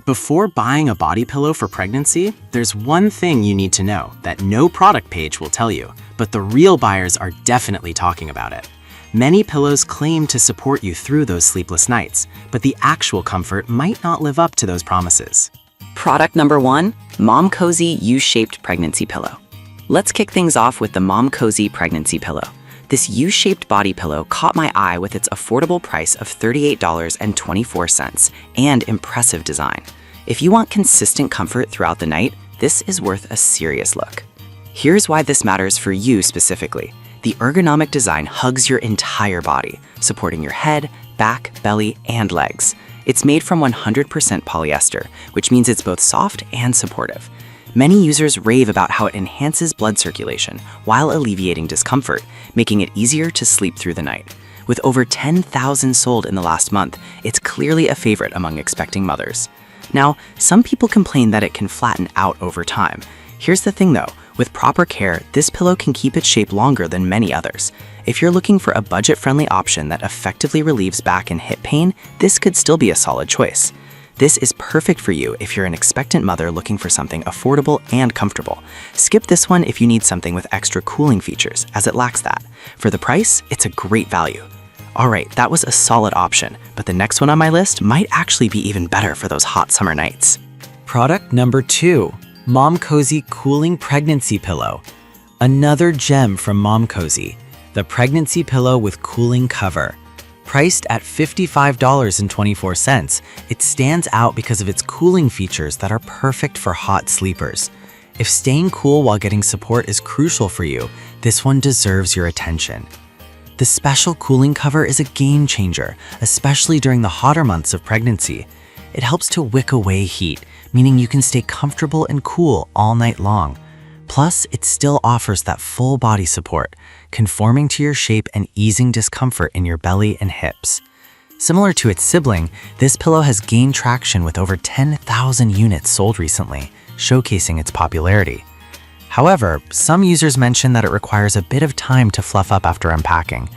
Before buying a body pillow for pregnancy, there's one thing you need to know that no product page will tell you, but the real buyers are definitely talking about it. Many pillows claim to support you through those sleepless nights, but the actual comfort might not live up to those promises. Product number 1, Mom Cozy U-shaped pregnancy pillow. Let's kick things off with the Mom Cozy pregnancy pillow. This U-shaped body pillow caught my eye with its affordable price of $38.24 and impressive design. If you want consistent comfort throughout the night, this is worth a serious look. Here's why this matters for you specifically. The ergonomic design hugs your entire body, supporting your head, back, belly, and legs. It's made from 100% polyester, which means it's both soft and supportive. Many users rave about how it enhances blood circulation while alleviating discomfort, making it easier to sleep through the night. With over 10,000 sold in the last month, it's clearly a favorite among expecting mothers. Now, some people complain that it can flatten out over time. Here's the thing though, with proper care, this pillow can keep its shape longer than many others. If you're looking for a budget-friendly option that effectively relieves back and hip pain, this could still be a solid choice. This is perfect for you if you're an expectant mother looking for something affordable and comfortable. Skip this one if you need something with extra cooling features, as it lacks that. For the price, it's a great value. Alright, that was a solid option, but the next one on my list might actually be even better for those hot summer nights. Product number 2, Mom Cozy Cooling Pregnancy Pillow. Another gem from Mom Cozy, the pregnancy pillow with cooling cover. Priced at $55.24, it stands out because of its cooling features that are perfect for hot sleepers. If staying cool while getting support is crucial for you, this one deserves your attention. The special cooling cover is a game changer, especially during the hotter months of pregnancy. It helps to wick away heat, meaning you can stay comfortable and cool all night long. Plus, it still offers that full body support, conforming to your shape and easing discomfort in your belly and hips. Similar to its sibling, this pillow has gained traction with over 10,000 units sold recently, showcasing its popularity. However, some users mention that it requires a bit of time to fluff up after unpacking.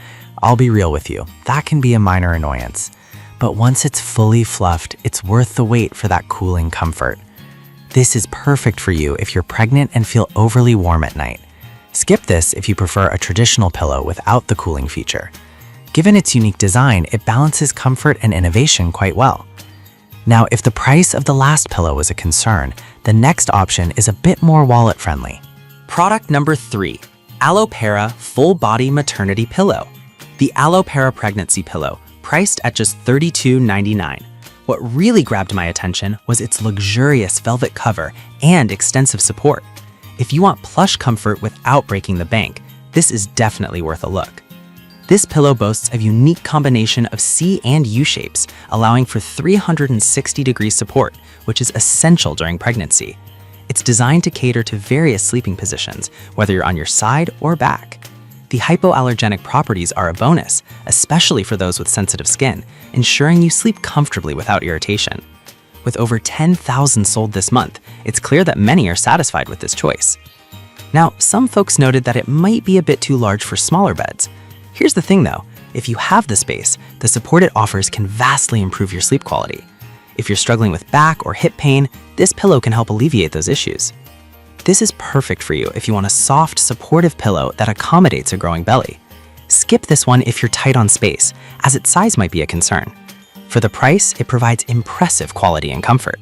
I'll be real with you, that can be a minor annoyance. But once it's fully fluffed, it's worth the wait for that cooling comfort. This is perfect for you if you're pregnant and feel overly warm at night. Skip this if you prefer a traditional pillow without the cooling feature. Given its unique design, it balances comfort and innovation quite well. Now, if the price of the last pillow was a concern, the next option is a bit more wallet-friendly. Product number 3, Aloe Para Full Body Maternity Pillow. The Aloe Para Pregnancy Pillow, priced at just $32.99. What really grabbed my attention was its luxurious velvet cover and extensive support. If you want plush comfort without breaking the bank, this is definitely worth a look. This pillow boasts a unique combination of C and U shapes, allowing for 360-degree support, which is essential during pregnancy. It's designed to cater to various sleeping positions, whether you're on your side or back. The hypoallergenic properties are a bonus, especially for those with sensitive skin, ensuring you sleep comfortably without irritation. With over 10,000 sold this month, it's clear that many are satisfied with this choice. Now, some folks noted that it might be a bit too large for smaller beds. Here's the thing though, if you have the space, the support it offers can vastly improve your sleep quality. If you're struggling with back or hip pain, this pillow can help alleviate those issues. This is perfect for you if you want a soft, supportive pillow that accommodates a growing belly. Skip this one if you're tight on space, as its size might be a concern. For the price, it provides impressive quality and comfort.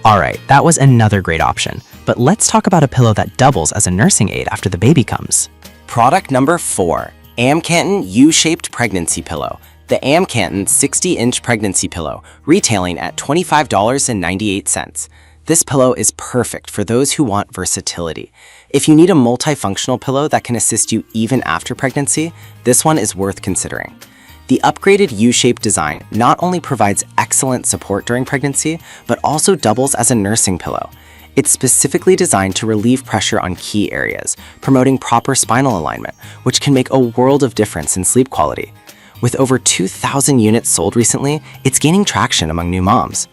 Alright, that was another great option, but let's talk about a pillow that doubles as a nursing aid after the baby comes. Product number 4, Amcanton U-shaped pregnancy pillow. The Amcanton 60-inch pregnancy pillow, retailing at $25.98. This pillow is perfect for those who want versatility. If you need a multifunctional pillow that can assist you even after pregnancy, this one is worth considering. The upgraded U-shaped design not only provides excellent support during pregnancy, but also doubles as a nursing pillow. It's specifically designed to relieve pressure on key areas, promoting proper spinal alignment, which can make a world of difference in sleep quality. With over 2,000 units sold recently, it's gaining traction among new moms.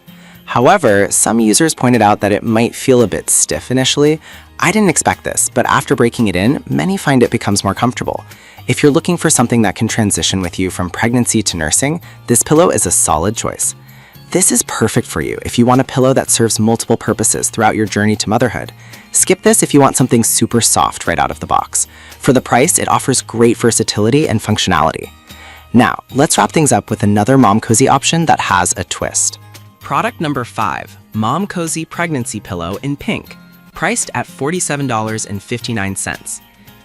However, some users pointed out that it might feel a bit stiff initially. I didn't expect this, but after breaking it in, many find it becomes more comfortable. If you're looking for something that can transition with you from pregnancy to nursing, this pillow is a solid choice. This is perfect for you if you want a pillow that serves multiple purposes throughout your journey to motherhood. Skip this if you want something super soft right out of the box. For the price, it offers great versatility and functionality. Now, let's wrap things up with another mom cozy option that has a twist. Product number 5, Mom Cozy Pregnancy Pillow in pink, priced at $47.59.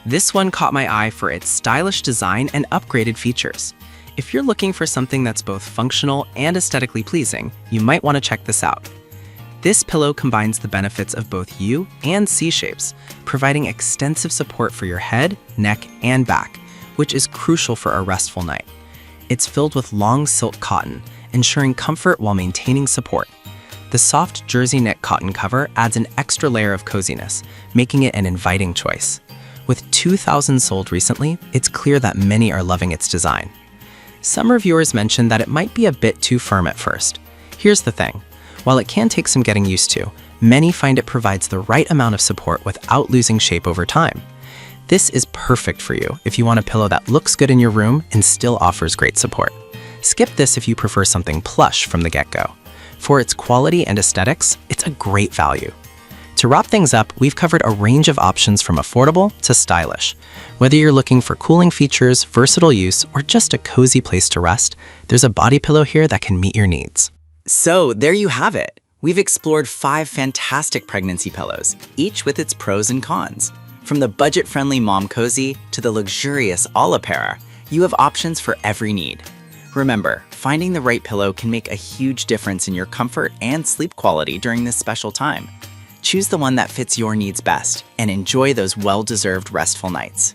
This one caught my eye for its stylish design and upgraded features. If you're looking for something that's both functional and aesthetically pleasing, you might want to check this out. This pillow combines the benefits of both U and C shapes, providing extensive support for your head, neck, and back, which is crucial for a restful night. It's filled with long silk cotton, ensuring comfort while maintaining support. The soft jersey knit cotton cover adds an extra layer of coziness, making it an inviting choice. With 2,000 sold recently, it's clear that many are loving its design. Some reviewers mentioned that it might be a bit too firm at first. Here's the thing. While it can take some getting used to, many find it provides the right amount of support without losing shape over time. This is perfect for you if you want a pillow that looks good in your room and still offers great support. Skip this if you prefer something plush from the get-go. For its quality and aesthetics, it's a great value. To wrap things up, we've covered a range of options from affordable to stylish. Whether you're looking for cooling features, versatile use, or just a cozy place to rest, there's a body pillow here that can meet your needs. So there you have it. We've explored 5 fantastic pregnancy pillows, each with its pros and cons. From the budget-friendly Mom Cozy to the luxurious Allapera, you have options for every need. Remember, finding the right pillow can make a huge difference in your comfort and sleep quality during this special time. Choose the one that fits your needs best and enjoy those well-deserved restful nights.